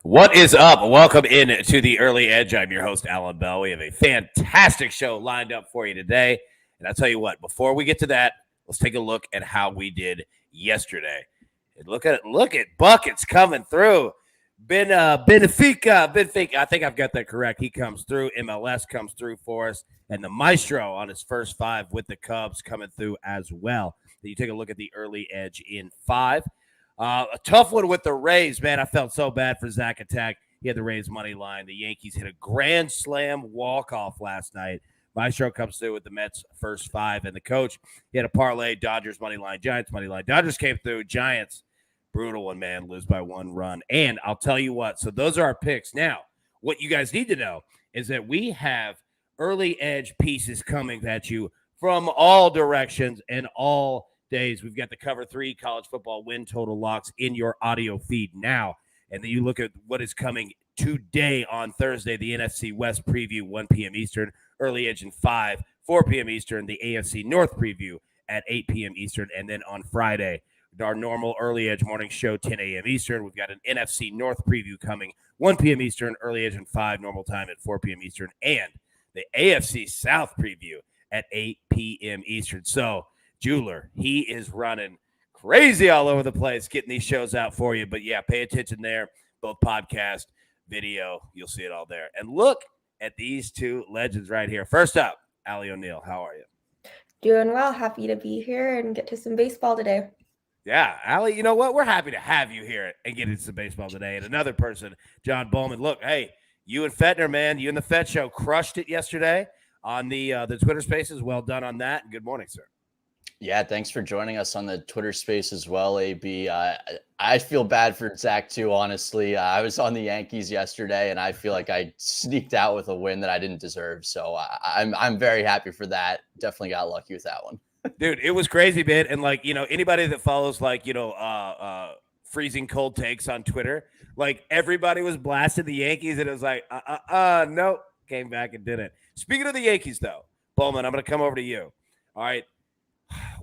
What is up? Welcome in to the Early Edge. I'm your host, Allan Bell. We have a fantastic show lined up for you today. And I'll tell you what, before we get to that, let's take a look at how we did yesterday. And look at buckets coming through. Benfica. I think I've got that correct. He comes through. MLS comes through for us. And the Maestro on his first five with the Cubs coming through as well. Then you take a look at the Early Edge in five. A tough one with the Rays, man. I felt so bad for Zach Attack. He had the Rays money line. The Yankees hit a grand slam walk-off last night. Maestro comes through with the Mets first five. And the coach, he had a parlay, Dodgers money line, Giants money line. Dodgers came through, Giants, brutal one, man, lose by one run. And I'll tell you what, so those are our picks. Now, what you guys need to know is that we have Early Edge pieces coming at you from all directions and all days. We've got the cover 3 college football win total locks in your audio feed now. And then you look at what is coming today on Thursday, the NFC West preview, 1 p.m. Eastern, Early Edge in 5, 4 p.m. Eastern, the AFC North preview at 8 p.m. Eastern. And then on Friday, our normal Early Edge morning show, 10 a.m. Eastern. We've got an NFC North preview coming 1 p.m. Eastern, Early Edge in 5, normal time at 4 p.m. Eastern, and the AFC South preview at 8 p.m. Eastern. So, Jeweler, he is running crazy all over the place, getting these shows out for you. But yeah, pay attention there, both podcast, video, you'll see it all there. And look at these two legends right here. First up, Allie O'Neill, how are you? Doing well. Happy to be here and get to some baseball today. Yeah, Allie, you know what? We're happy to have you here and get into some baseball today. And another person, John Bollman. Look, hey, you and Fettner, man, you and the Fett Show crushed it yesterday on the Twitter Spaces. Well done on that. Good morning, sir. Yeah, thanks for joining us on the Twitter space as well, AB. I feel bad for Zach, too, honestly. I was on the Yankees yesterday, and I feel like I sneaked out with a win that I didn't deserve. So I'm very happy for that. Definitely got lucky with that one. Dude, it was crazy, man. And, like, you know, anybody that follows, like, you know, freezing cold takes on Twitter, like, everybody was blasting the Yankees, and it was like, no, came back and did it. Speaking of the Yankees, though, Bollman, I'm going to come over to you. All right.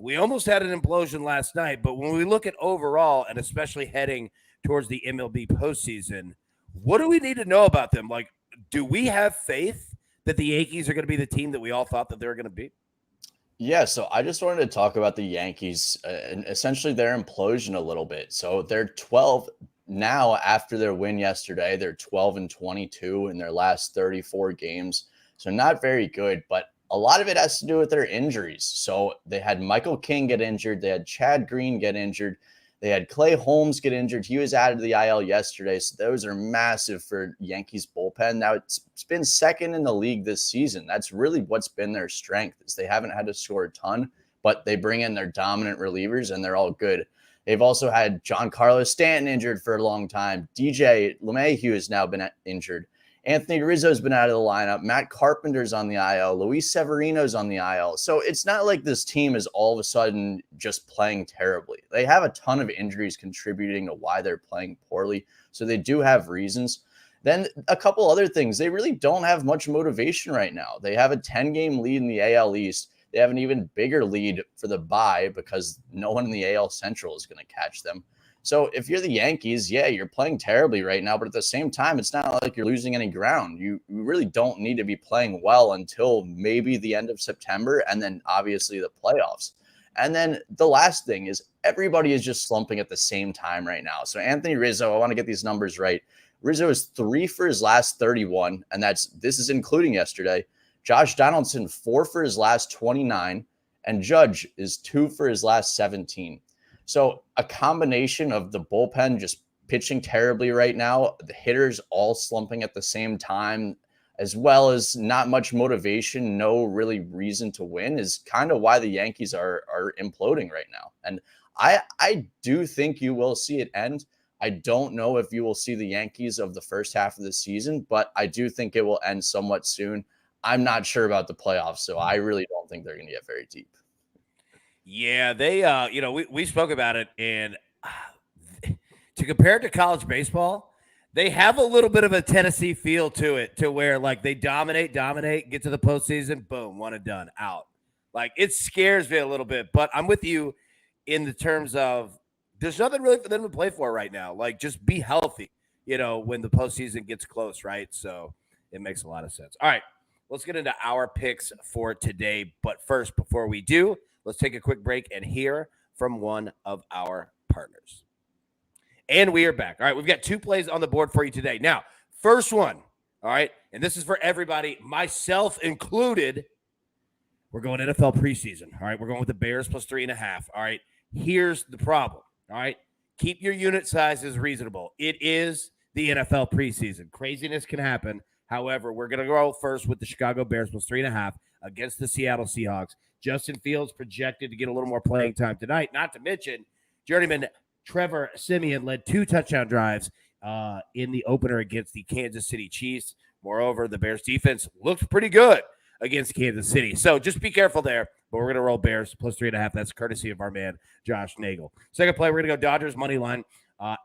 We almost had an implosion last night, but when we look at overall, and especially heading towards the MLB postseason, what do we need to know about them? Like, do we have faith that the Yankees are going to be the team that we all thought that they were going to be? Yeah, so I just wanted to talk about the Yankees and essentially their implosion a little bit. So they're 12 now after their win yesterday. They're 12-22 in their last 34 games. So not very good, but a lot of it has to do with their injuries. So they had Michael King get injured. They had Chad Green get injured. They had Clay Holmes get injured. He was added to the IL yesterday. So those are massive for Yankees bullpen. Now it's been second in the league this season. That's really what's been their strength, is they haven't had to score a ton, but they bring in their dominant relievers and they're all good. They've also had Giancarlo Stanton injured for a long time. DJ LeMahieu has now been injured. Anthony Rizzo's been out of the lineup. Matt Carpenter's on the IL. Luis Severino's on the IL. So it's not like this team is all of a sudden just playing terribly. They have a ton of injuries contributing to why they're playing poorly. So they do have reasons. Then a couple other things. They really don't have much motivation right now. They have a 10-game lead in the AL East. They have an even bigger lead for the bye because no one in the AL Central is going to catch them. So if you're the Yankees, yeah, you're playing terribly right now, but at the same time, it's not like you're losing any ground. You really don't need to be playing well until maybe the end of September and then obviously the playoffs. And then the last thing is everybody is just slumping at the same time right now. So Anthony Rizzo, I want to get these numbers right. Rizzo is 3 for his last 31, and this is including yesterday. Josh Donaldson, 4 for his last 29, and Judge is 2 for his last 17. So a combination of the bullpen just pitching terribly right now, the hitters all slumping at the same time, as well as not much motivation, no really reason to win, is kind of why the Yankees are imploding right now. And I do think you will see it end. I don't know if you will see the Yankees of the first half of the season, but I do think it will end somewhat soon. I'm not sure about the playoffs, so I really don't think they're going to get very deep. Yeah, they, we spoke about it, and to compare it to college baseball, they have a little bit of a Tennessee feel to it, to where, like, they dominate, get to the postseason, boom, one and done, out. Like, it scares me a little bit, but I'm with you in the terms of there's nothing really for them to play for right now. Like, just be healthy. when the postseason gets close, right? So it makes a lot of sense. All right, let's get into our picks for today. But first, before we do, let's take a quick break and hear from one of our partners. And we are back. All right, we've got 2 plays on the board for you today. Now, first one, all right, and this is for everybody, myself included. We're going NFL preseason. All right, we're going with the Bears plus 3.5. All right, here's the problem. All right, keep your unit sizes reasonable. It is the NFL preseason. Craziness can happen. However, we're going to go first with the Chicago Bears plus 3.5 against the Seattle Seahawks. Justin Fields projected to get a little more playing time tonight. Not to mention, journeyman Trevor Siemian led 2 touchdown drives in the opener against the Kansas City Chiefs. Moreover, the Bears defense looked pretty good against Kansas City. So just be careful there. But we're going to roll Bears plus 3.5. That's courtesy of our man, Josh Nagel. Second play, we're going to go Dodgers money line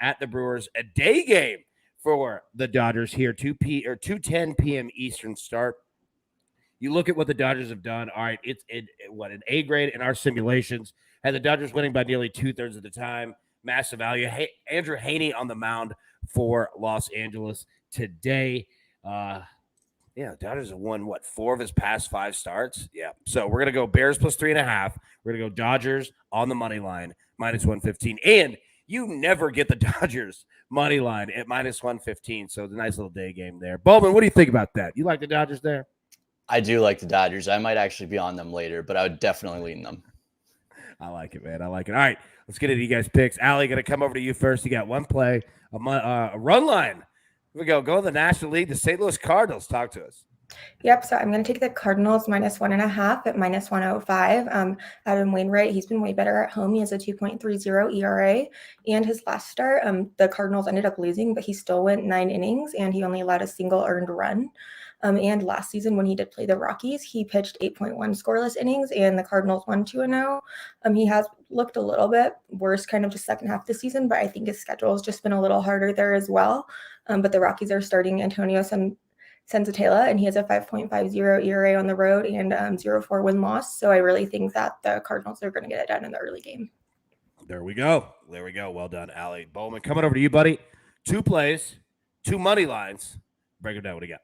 at the Brewers. A day game for the Dodgers here, 2:10 p.m. Eastern start. You look at what the Dodgers have done. All right, it's an A grade in our simulations. Had the Dodgers winning by nearly 2/3 of the time. Massive value. Andrew Haney on the mound for Los Angeles today. Dodgers have won, 4 of his past 5 starts? Yeah. So we're going to go Bears plus 3.5. We're going to go Dodgers on the money line, minus 115. And you never get the Dodgers money line at minus 115. So it's a nice little day game there. Bollman, what do you think about that? You like the Dodgers there? I do like the Dodgers. I might actually be on them later, but I would definitely lean them. I like it, man. I like it. All right, let's get into you guys' picks. Allie, going to come over to you first. You got one play, a run line. Here we go. Go to the National League. The St. Louis Cardinals. Talk to us. Yep, so I'm going to take the Cardinals minus 1.5 at minus 105. Adam Wainwright, he's been way better at home. He has a 2.30 ERA. And his last start, the Cardinals ended up losing, but he still went 9 innings, and he only allowed a single earned run. And last season, when he did play the Rockies, he pitched 8.1 scoreless innings, and the Cardinals won 2-0. He has looked a little bit worse kind of the second half of the season, but I think his schedule has just been a little harder there as well. But the Rockies are starting Antonio Senzatela, and he has a 5.50 ERA on the road and 0.4 win-loss. So I really think that the Cardinals are going to get it done in the early game. There we go. Well done, Allie. Bollman, coming over to you, buddy. 2 plays, 2 money lines. Break it down. What do you got?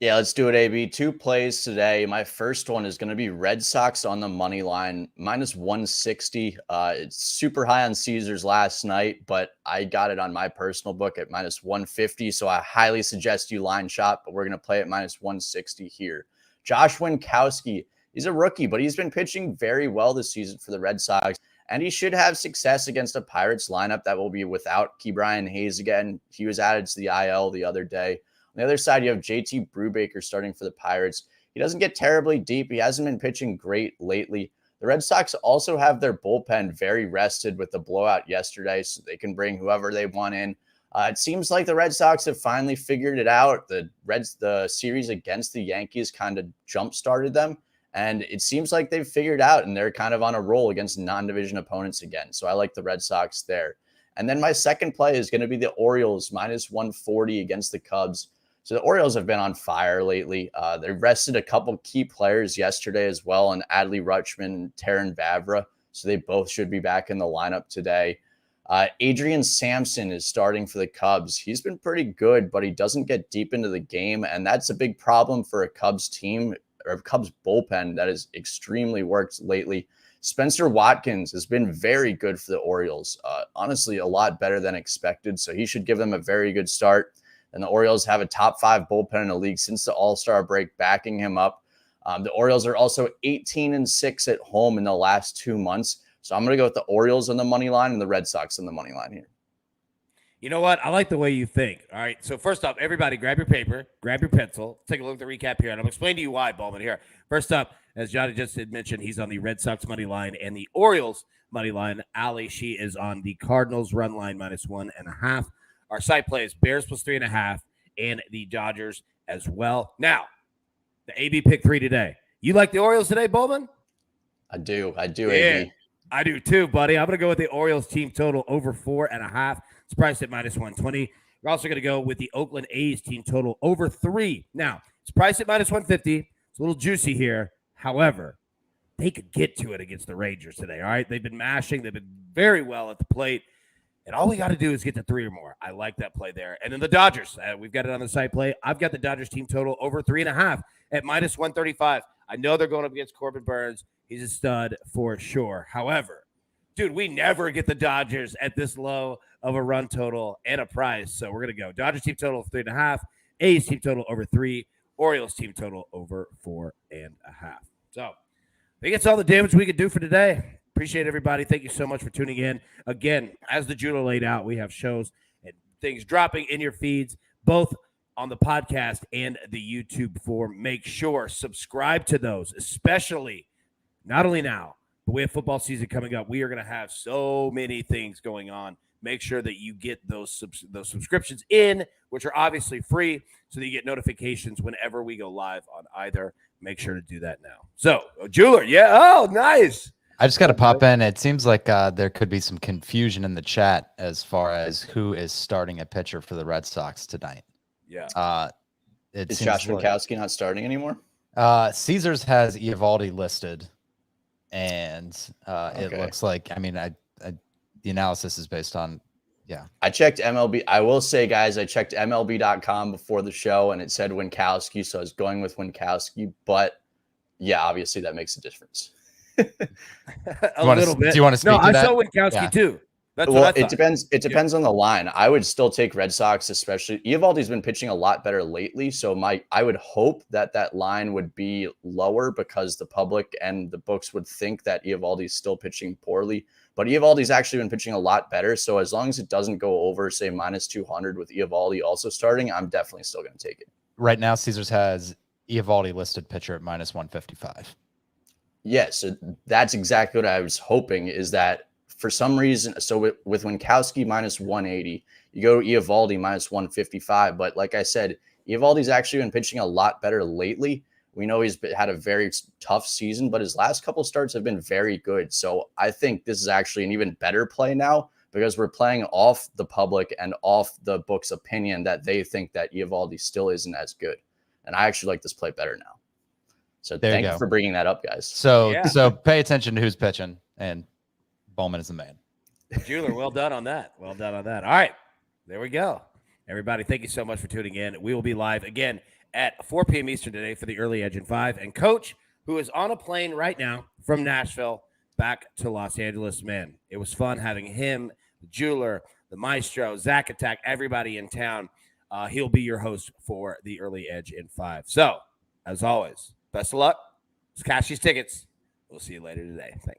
Yeah, let's do it, AB. 2 plays today. My first one is going to be Red Sox on the money line, minus 160. It's super high on Caesars last night, but I got it on my personal book at minus 150. So I highly suggest you line shop, but we're going to play at minus 160 here. Josh Winkowski, he's a rookie, but he's been pitching very well this season for the Red Sox, and he should have success against a Pirates lineup that will be without Ke'Bryan Hayes again. He was added to the IL the other day. On the other side, you have JT Brubaker starting for the Pirates. He doesn't get terribly deep. He hasn't been pitching great lately. The Red Sox also have their bullpen very rested with the blowout yesterday, so they can bring whoever they want in. It seems like the Red Sox have finally figured it out. The series against the Yankees kind of jump-started them, and it seems like they've figured out, and they're kind of on a roll against non-division opponents again. So I like the Red Sox there. And then my second play is going to be the Orioles, minus 140 against the Cubs. So the Orioles have been on fire lately. They rested a couple key players yesterday as well, and Adley Rutschman and Taron Vavra. So they both should be back in the lineup today. Adrian Sampson is starting for the Cubs. He's been pretty good, but he doesn't get deep into the game, and that's a big problem for a Cubs team or a Cubs bullpen that has extremely worked lately. Spencer Watkins has been very good for the Orioles. Honestly, a lot better than expected, so he should give them a very good start. And the Orioles have a top 5 bullpen in the league since the All-Star break, backing him up. The Orioles are also 18-6 at home in the last 2 months. So I'm going to go with the Orioles on the money line and the Red Sox on the money line here. You know what? I like the way you think. All right. So first off, everybody grab your paper, grab your pencil. Take a look at the recap here. And I'm explaining to you why, Bollman, here. First up, as Johnny just had mentioned, he's on the Red Sox money line and the Orioles money line. Allie, she is on the Cardinals run line minus 1.5. Our side play is Bears plus 3.5 and the Dodgers as well. Now, the AB pick 3 today. You like the Orioles today, Bollman? I do, Yeah, AB. I do too, buddy. I'm going to go with the Orioles team total over 4.5. It's priced at minus 120. We're also going to go with the Oakland A's team total over 3. Now, it's priced at minus 150. It's a little juicy here. However, they could get to it against the Rangers today, all right? They've been mashing. They've been very well at the plate. And all we got to do is get to 3 or more. I like that play there. And then the Dodgers, we've got it on the side play. I've got the Dodgers team total over 3.5 at minus 135. I know they're going up against Corbin Burns. He's a stud for sure. However, dude, we never get the Dodgers at this low of a run total and a price. So we're going to go Dodgers team total of 3.5, A's team total over 3, Orioles team total over 4.5. So I think it's all the damage we could do for today. Appreciate everybody. Thank you so much for tuning in. Again, as the jeweler laid out, we have shows and things dropping in your feeds, both on the podcast and the YouTube form. Make sure subscribe to those, especially not only now, but we have football season coming up. We are going to have so many things going on. Make sure that you get those subscriptions in, which are obviously free, so that you get notifications whenever we go live on either. Make sure to do that now. So, jeweler, yeah. Oh, nice. I just got to pop in. It seems like there could be some confusion in the chat as far as who is starting a pitcher for the Red Sox tonight. Yeah. Is Josh Winkowski not starting anymore? Caesars has Eovaldi listed, and it looks like, I mean, the analysis is based on, I checked MLB. I will say, guys, I checked MLB.com before the show, and it said Winkowski, so I was going with Winkowski. But, yeah, obviously that makes a difference. A little bit. Do you want to speak to that? I saw Winkowski too. That's well, what I it depends. It depends on the line. I would still take Red Sox, especially. Eovaldi's been pitching a lot better lately, so I would hope that line would be lower because the public and the books would think that Eovaldi's still pitching poorly. But Eovaldi's actually been pitching a lot better. So as long as it doesn't go over, say, minus 200 with Eovaldi also starting, I'm definitely still going to take it. Right now, Caesars has Eovaldi listed pitcher at minus 155. Yes, so that's exactly what I was hoping, is that for some reason, so with Winkowski minus 180, you go to Eovaldi minus 155. But like I said, Eovaldi's actually been pitching a lot better lately. We know he's had a very tough season, but his last couple starts have been very good. So I think this is actually an even better play now because we're playing off the public and off the book's opinion that they think that Eovaldi still isn't as good. And I actually like this play better now. So thank you for bringing that up, guys. So pay attention to who's pitching, and Bollman is the man. Jeweler, well done on that. Well done on that. All right, there we go. Everybody, thank you so much for tuning in. We will be live again at 4 p.m. Eastern today for the Early Edge in 5. And Coach, who is on a plane right now from Nashville back to Los Angeles, man, it was fun having him, the jeweler, the maestro, Zach Attack, everybody in town. He'll be your host for the Early Edge in 5. So, as always, best of luck. Let's cash these tickets. We'll see you later today. Thanks.